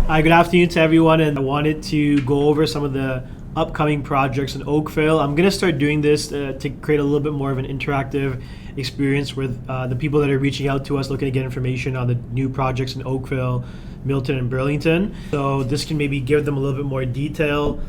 Hi, good afternoon to everyone, and I wanted to go over some of the upcoming projects in Oakville. I'm going to start doing this to create a little bit more of an interactive experience with the people that are reaching out to us looking to get information on the new projects in Oakville, Milton, and Burlington. So this can maybe give them a little bit more detail,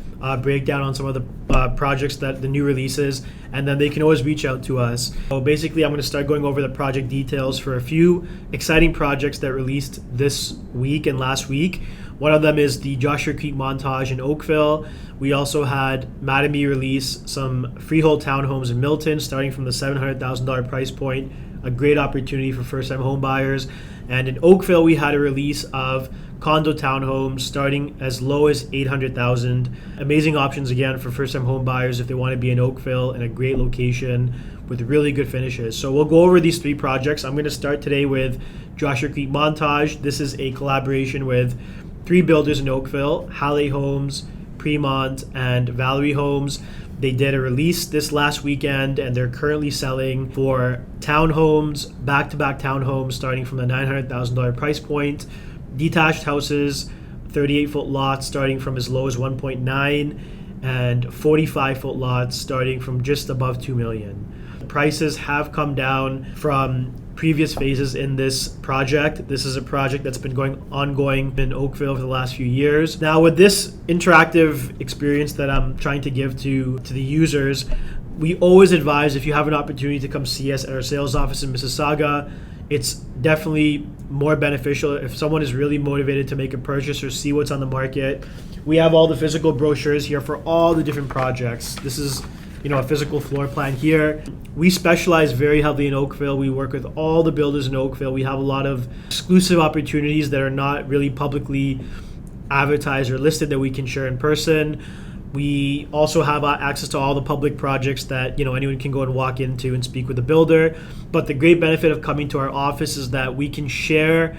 breakdown on some of the projects, that the new releases, and then they can always reach out to us. So basically, I'm going to start going over the project details for a few exciting projects that released this week and last week. One of them is the Joshua Creek Montage in Oakville. We also had Mattamy release some freehold townhomes in Milton, starting from the $700,000 price point, a great opportunity for first-time home buyers. And in Oakville, we had a release of condo townhomes starting as low as $800,000. Amazing options again for first-time home buyers if they want to be in Oakville in a great location with really good finishes. So we'll go over these three projects. I'm going to start today with Joshua Creek Montage. This is a collaboration with three builders in Oakville: Hallett Homes, Primont, and Valery Homes. They did a release this last weekend, and they're currently selling for townhomes, back-to-back townhomes, starting from the $900,000 price point. Detached houses, 38-foot lots starting from as low as 1.9, and 45-foot lots starting from just above $2 million. The prices have come down from previous phases in this project. This is a project that's been ongoing in Oakville for the last few years. Now, with this interactive experience that I'm trying to give to the users, we always advise, if you have an opportunity to come see us at our sales office in Mississauga, it's definitely more beneficial if someone is really motivated to make a purchase or see what's on the market. We have all the physical brochures here for all the different projects. This is a physical floor plan here. We specialize very heavily in Oakville. We work with all the builders in Oakville. We have a lot of exclusive opportunities that are not really publicly advertised or listed that we can share in person. We also have access to all the public projects that anyone can go and walk into and speak with the builder. But the great benefit of coming to our office is that we can share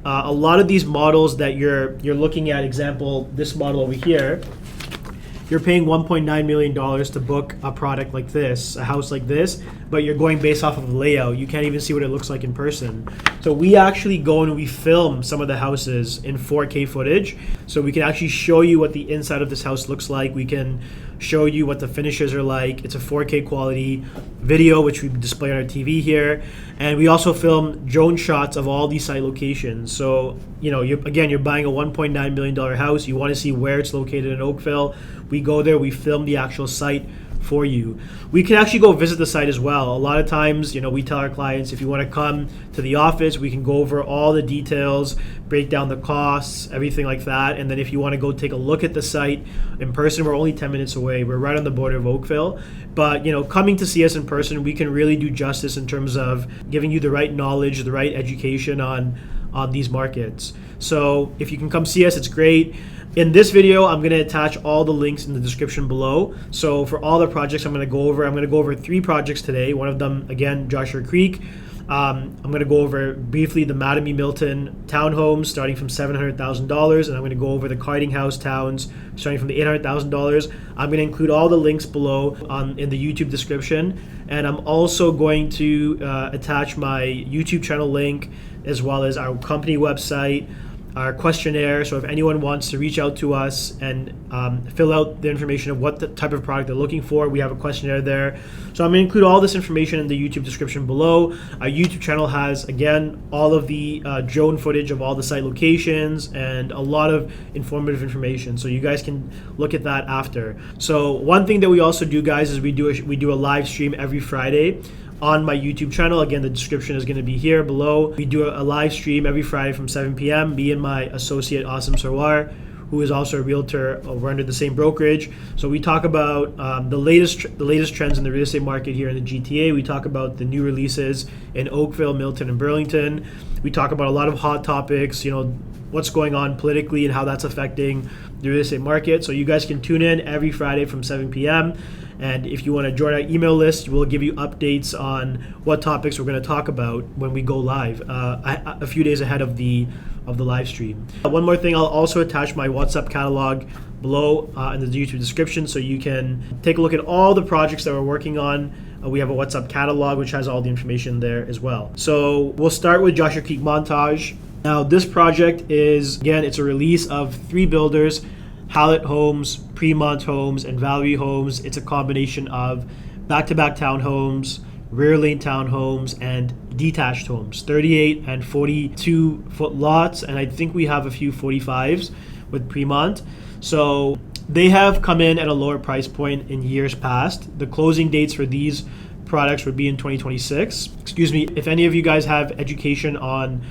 a lot of these models that you're looking at. Example, this model over here. You're paying $1.9 million to book a product like this, a house like this, but you're going based off of the layout. You can't even see what it looks like in person. So we actually go and we film some of the houses in 4K footage. So we can actually show you what the inside of this house looks like. We can show you what the finishes are like. It's a 4K quality video, which we display on our TV here. And we also film drone shots of all these site locations. So, you're buying a $1.9 million house. You want to see where it's located in Oakville. We go there, we film the actual site for you. We can actually go visit the site as well. A lot of times, we tell our clients, if you want to come to the office, we can go over all the details, break down the costs, everything like that. And then if you want to go take a look at the site in person, we're only 10 minutes away. We're right on the border of Oakville. But, coming to see us in person, we can really do justice in terms of giving you the right knowledge, the right education on these markets. So if you can come see us, it's great. In this video, I'm going to attach all the links in the description below. So for all the projects I'm going to go over three projects today. One of them, again, Joshua Creek. I'm going to go over briefly the Mattamy Milton townhomes starting from $700,000, and I'm going to go over the Carding House towns starting from the $800,000. I'm going to include all the links below in the YouTube description, and I'm also going to attach my YouTube channel link as well as our company website, our questionnaire. So if anyone wants to reach out to us and fill out the information of what the type of product they're looking for, we have a questionnaire there. So I'm going to include all this information in the YouTube description below. Our YouTube channel has, again, all of the drone footage of all the site locations and a lot of informative information. So you guys can look at that after. So one thing that we also do, guys, is we do a live stream every Friday on my YouTube channel. Again, the description is going to be here below. We do a live stream every Friday from 7 p.m. Me and my associate, Asim Sarwar, who is also a realtor. We're under the same brokerage. So we talk about the latest trends in the real estate market here in the GTA. We talk about the new releases in Oakville, Milton, and Burlington. We talk about a lot of hot topics, what's going on politically and how that's affecting the real estate market. So you guys can tune in every Friday from 7 p.m. And if you want to join our email list, we'll give you updates on what topics we're going to talk about when we go live a few days ahead of the live stream. One more thing, I'll also attach my WhatsApp catalog below in the YouTube description, so you can take a look at all the projects that we're working on. We have a WhatsApp catalog which has all the information there as well. So we'll start with Joshua Creek Montage. Now this project is, again, it's a release of 3 builders: Hallett Homes, Primont Homes, and Valery Homes. It's a combination of back-to-back townhomes, rear lane townhomes, and detached homes, 38 and 42 foot lots, and I think we have a few 45s with Primont. So they have come in at a lower price point in years past. The closing dates for these products would be in 2026. Excuse me, if any of you guys have education on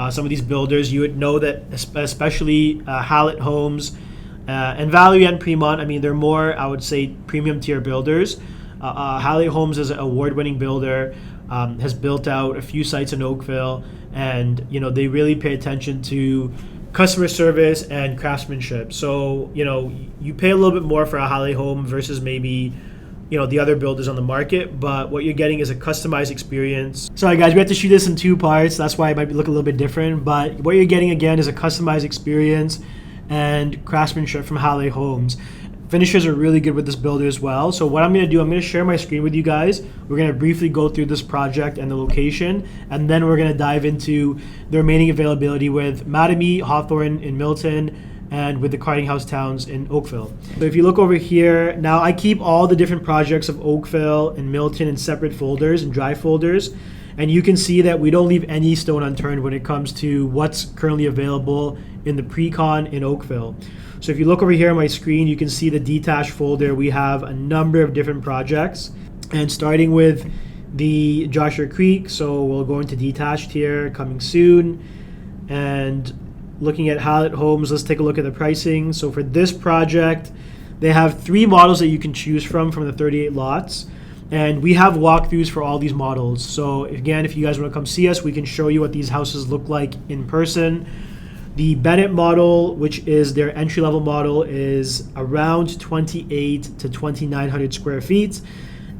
some of these builders, you would know that especially Hallett Homes and Valery and Primont, I mean, they're more, I would say, premium tier builders. Hallett Homes is an award-winning builder, has built out a few sites in Oakville, and they really pay attention to customer service and craftsmanship. So you pay a little bit more for a Hallett home versus maybe the other builders on the market, but what you're getting is a customized experience. Sorry guys, we have to shoot this in 2 parts, that's why it might look a little bit different, but what you're getting again is a customized experience and craftsmanship from Hallett Homes. Finishes are really good with this builder as well. So what I'm going to do, I'm going to share my screen with you guys. We're going to briefly go through this project and the location, and then we're going to dive into the remaining availability with Mattamy, Hawthorne in Milton, and with the Carding House Towns in Oakville. So if you look over here, now I keep all the different projects of Oakville and Milton in separate folders and drive folders, and you can see that we don't leave any stone unturned when it comes to what's currently available in the pre-con in Oakville. So if you look over here on my screen, you can see the detached folder. We have a number of different projects, and starting with the Joshua Creek, so we'll go into detached here, coming soon. And looking at Hallett Homes, let's take a look at the pricing. So for this project, they have 3 models that you can choose from the 38 lots. And we have walkthroughs for all these models. So again, if you guys want to come see us, we can show you what these houses look like in person. The Bennett model, which is their entry-level model, is around 28 to 2,900 square feet.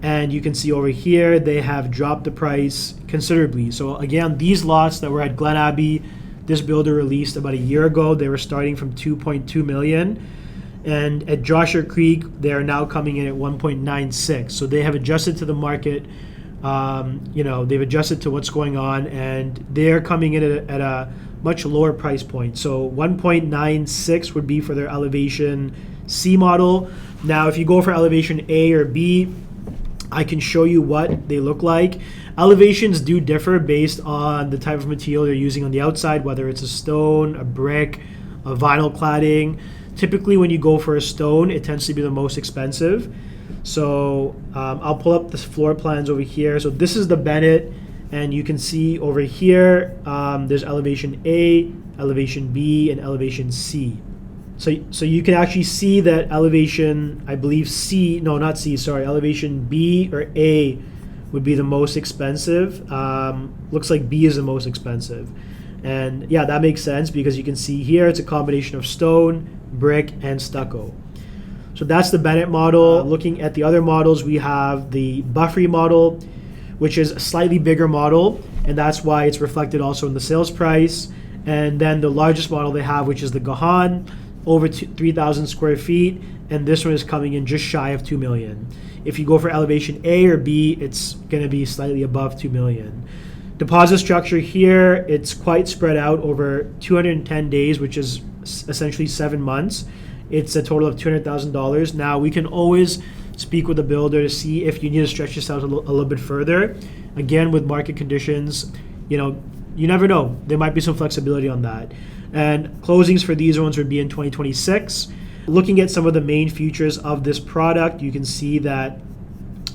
And you can see over here, they have dropped the price considerably. So again, these lots that were at Glen Abbey, this builder released about a year ago, they were starting from 2.2 million. And at Joshua Creek, they are now coming in at 1.96. So they have adjusted to the market. They've adjusted to what's going on, and they're coming in at a much lower price point. So 1.96 would be for their elevation C model. Now, if you go for elevation A or B, I can show you what they look like. Elevations do differ based on the type of material you're using on the outside, whether it's a stone, a brick, a vinyl cladding. Typically, when you go for a stone, it tends to be the most expensive. So I'll pull up the floor plans over here. So this is the Bennett, and you can see over here, there's elevation A, elevation B, and elevation C. So you can actually see that elevation, I believe elevation B or A would be the most expensive. Looks like B is the most expensive. And yeah, that makes sense because you can see here it's a combination of stone, brick, and stucco. So that's the Bennett model. Looking at the other models, we have the Valery model, which is a slightly bigger model, and that's why it's reflected also in the sales price. And then the largest model they have, which is the Gahan, over 3,000 square feet, and this one is coming in just shy of 2 million. If you go for elevation A or B, it's going to be slightly above 2 million. Deposit structure here, it's quite spread out over 210 days, which is essentially 7 months. It's a total of $200,000. Now, we can always speak with the builder to see if you need to stretch this out a little bit further. Again, with market conditions, you never know. There might be some flexibility on that. And closings for these ones would be in 2026. Looking at some of the main features of this product, you can see that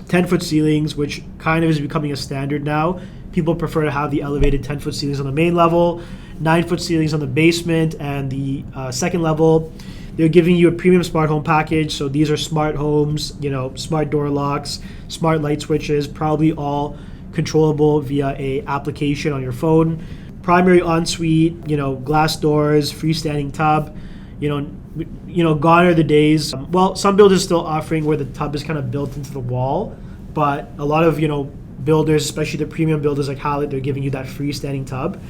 10-foot ceilings, which kind of is becoming a standard now. People prefer to have the elevated 10-foot ceilings on the main level, 9-foot ceilings on the basement, and the second level. They're giving you a premium smart home package. So these are smart homes, smart door locks, smart light switches, probably all controllable via a application on your phone. Primary ensuite, glass doors, freestanding tub. Gone are the days. Well, some builders still offering where the tub is kind of built into the wall, but a lot of builders, especially the premium builders like Hallett, they're giving you that freestanding tub.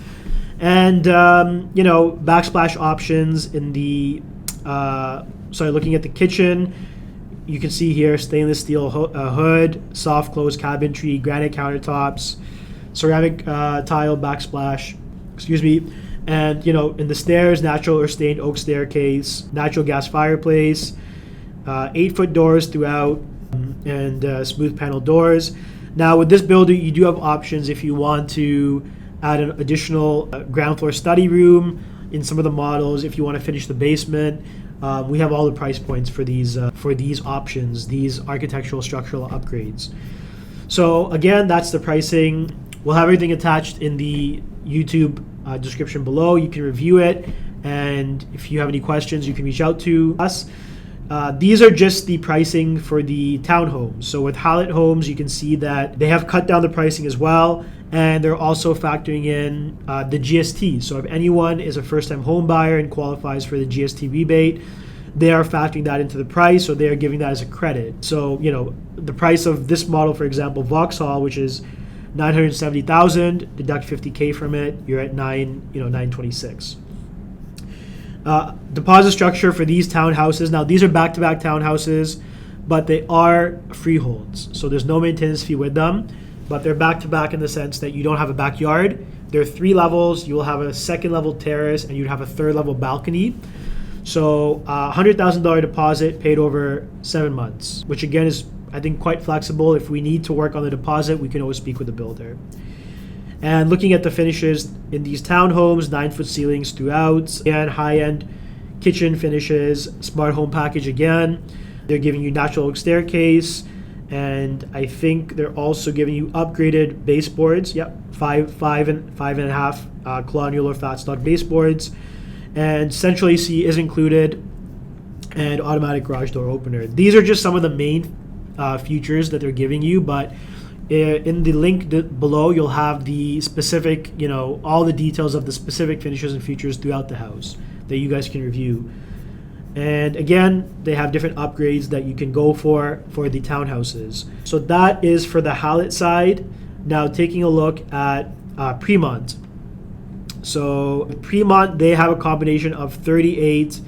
And backsplash options in the looking at the kitchen, you can see here stainless steel hood, soft close cabinetry, granite countertops, ceramic tile backsplash, And in the stairs, natural or stained oak staircase, natural gas fireplace, 8-foot doors throughout, and smooth panel doors. Now with this builder, you do have options if you want to add an additional ground floor study room in some of the models. If you want to finish the basement, we have all the price points for these options, these architectural structural upgrades. So again, that's the pricing. We'll have everything attached in the YouTube description below. You can review it, and if you have any questions, you can reach out to us. These are just the pricing for the townhomes. So with Hallett Homes, you can see that they have cut down the pricing as well, and they're also factoring in the GST. So if anyone is a first-time home buyer and qualifies for the GST rebate, they are factoring that into the price, so they are giving that as a credit. So the price of this model, for example, Vauxhall, which is $970,000, deduct $50K from it, you're at $926. Deposit structure for these townhouses. Now these are back-to-back townhouses, but they are freeholds, so there's no maintenance fee with them. But they're back-to-back in the sense that you don't have a backyard. There are 3 levels. You will have a second level terrace, and you'd have a third level balcony. So $100,000 deposit paid over 7 months, which again is, I think, quite flexible. If we need to work on the deposit, we can always speak with the builder. And looking at the finishes in these townhomes, 9-foot ceilings throughout, and high-end kitchen finishes, smart home package again. They're giving you natural oak staircase, and I think they're also giving you upgraded baseboards. Yep, 5.5 colonial or flat stock baseboards, and central AC is included, and automatic garage door opener. These are just some of the main features that they're giving you, but in the link below, you'll have the specific, all the details of the specific finishes and features throughout the house that you guys can review. And again, they have different upgrades that you can go for the townhouses. So that is for the Hallett side. Now taking a look at Primont. So Primont, they have a combination of 38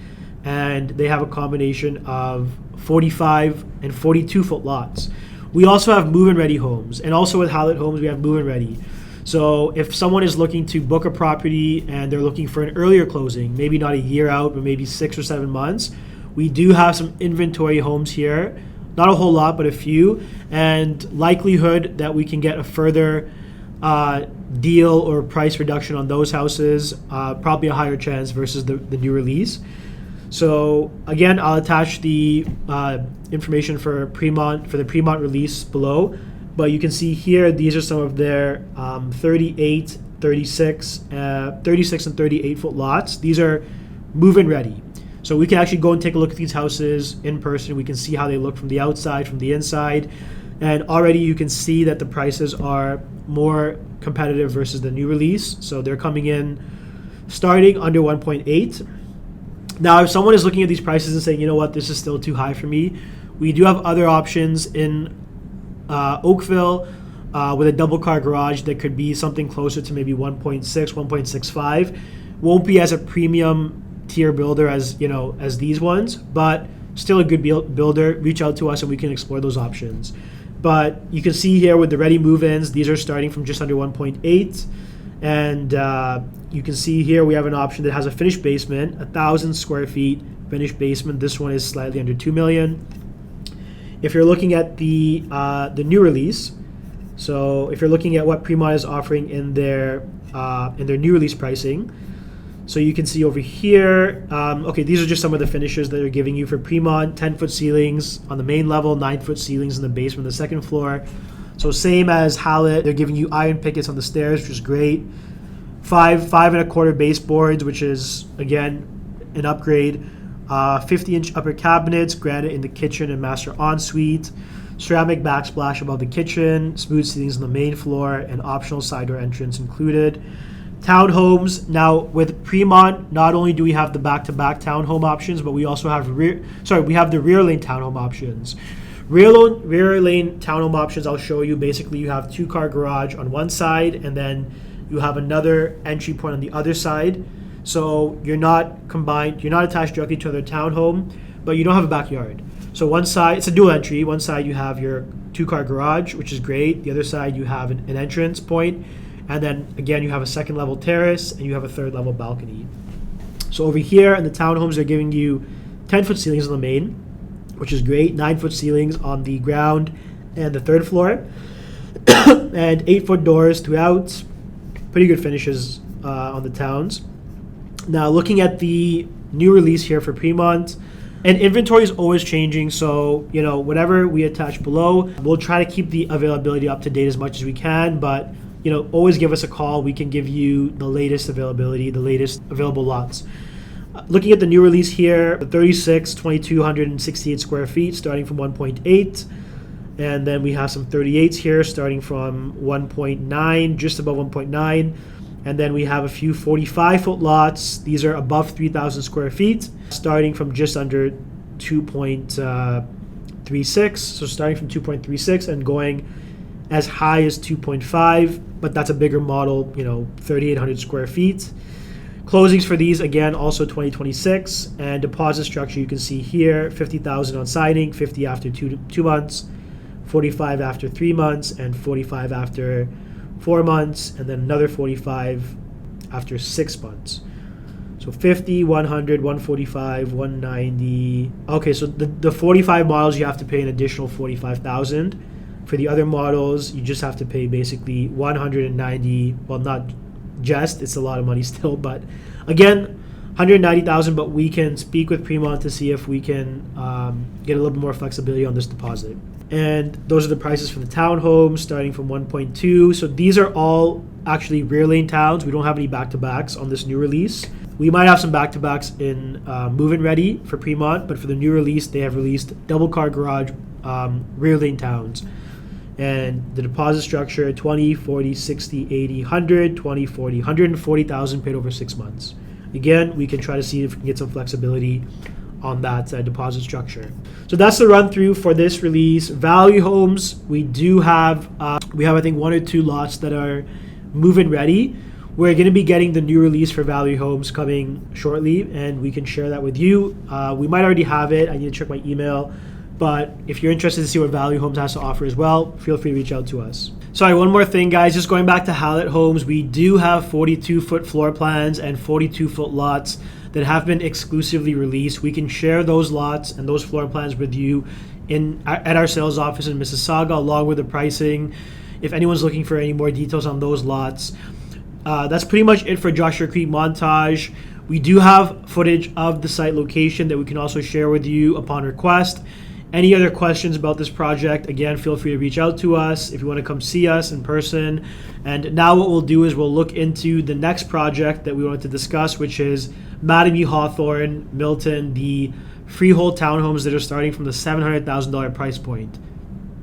and they have a combination of 45 and 42-foot lots. We also have move-in ready homes, and also with Hallett Homes, we have move-in ready. So if someone is looking to book a property and they're looking for an earlier closing, maybe not a year out, but maybe 6 or 7 months, we do have some inventory homes here. Not a whole lot, but a few, and likelihood that we can get a further deal or price reduction on those houses, probably a higher chance versus the new release. So again, I'll attach the information for the Primont release below, but you can see here, these are some of their 38, 36, 36 and 38 foot lots. These are move-in ready. So we can actually go and take a look at these houses in person. We can see how they look from the outside, from the inside, and already you can see that the prices are more competitive versus the new release. So they're coming in starting under 1.8. Now, if someone is looking at these prices and saying, you know what, this is still too high for me, we do have other options in Oakville with a double car garage that could be something closer to maybe 1.6, 1.65. Won't be as a premium tier builder as these ones, but still a good builder. Reach out to us and we can explore those options. But you can see here with the ready move-ins, these are starting from just under 1.8. And you can see here we have an option that has a finished basement, 1,000 square feet finished basement. This one is slightly under $2 million. If you're looking at the new release, so if you're looking at what Primont is offering in their new release pricing, so you can see over here, okay, these are just some of the finishes that they're giving you for Primont. 10-foot ceilings on the main level, 9-foot ceilings in the basement, the second floor. So same as Hallett, they're giving you iron pickets on the stairs, which is great. 5.25 baseboards, which is again an upgrade. 50-inch upper cabinets, granite in the kitchen and master ensuite. Ceramic backsplash above the kitchen, smooth ceilings on the main floor, and optional side door entrance included. Townhomes. Now with Primont, not only do we have the back-to-back townhome options, but we also have the rear lane townhome options. Rear lane townhome options, I'll show you. Basically, you have 2-car garage on one side, and then you have another entry point on the other side. So you're not attached directly to the townhome, but you don't have a backyard. So one side, it's a dual entry. One side you have your 2-car garage, which is great. The other side you have an entrance point, And then again, you have a second level terrace and you have a third level balcony. So over here in the townhomes, they're giving you 10-foot ceilings on the main, which is great. 9-foot ceilings on the ground and the third floor, and 8-foot doors throughout. Pretty good finishes on the towns. Now looking at the new release here for Primont, and inventory is always changing, so whatever we attach below, we'll try to keep the availability up to date as much as we can, but always give us a call. We can give you the latest availability, the latest available lots. Looking at the new release here, the 36, 2,268 square feet starting from 1.8, and then we have some 38s here starting from 1.9, just above 1.9. And then we have a few 45-foot lots. These are above 3,000 square feet, starting from just under 2.36. So starting from 2.36 and going as high as 2.5, but that's a bigger model, 3,800 square feet. Closings for these, again, also 2026. And deposit structure, you can see here, 50,000 on signing, 50 after two months, 45 after 3 months, and 45 after 4 months, and then another 45 after 6 months. So 50, 100, 145, 190. Okay, so the 45 models, you have to pay an additional 45,000. For the other models, you just have to pay basically 190. Well, not just, it's a lot of money still, but again, 190,000. But we can speak with Primont to see if we can get a little bit more flexibility on this deposit. And those are the prices for the townhomes, starting from 1.2. So these are all actually rear lane towns. We don't have any back-to-backs on this new release. We might have some back-to-backs in move-in ready for Primont, but for the new release, they have released double-car garage rear lane towns. And the deposit structure, 20, 40, 60, 80, 100, 20, 40, 140,000 paid over 6 months. Again, we can try to see if we can get some flexibility on that deposit structure. So that's the run through for this release. Valery homes, we do have, I think 1 or 2 lots that are move-in ready. We're going to be getting the new release for Valery homes coming shortly, and we can share that with you. We might already have it. I need to check my email. But if you're interested to see what Valery Homes has to offer as well, feel free to reach out to us. Sorry, one more thing, guys. Just going back to Hallett Homes, we do have 42-foot floor plans and 42-foot lots that have been exclusively released. We can share those lots and those floor plans with you at our sales office in Mississauga, along with the pricing. If anyone's looking for any more details on those lots, that's pretty much it for Joshua Creek Montage. We do have footage of the site location that we can also share with you upon request. Any other questions about this project, again, feel free to reach out to us if you want to come see us in person. And now what we'll do is we'll look into the next project that we wanted to discuss, which is Madam E. Hawthorne, Milton, the freehold townhomes that are starting from the $700,000 price point.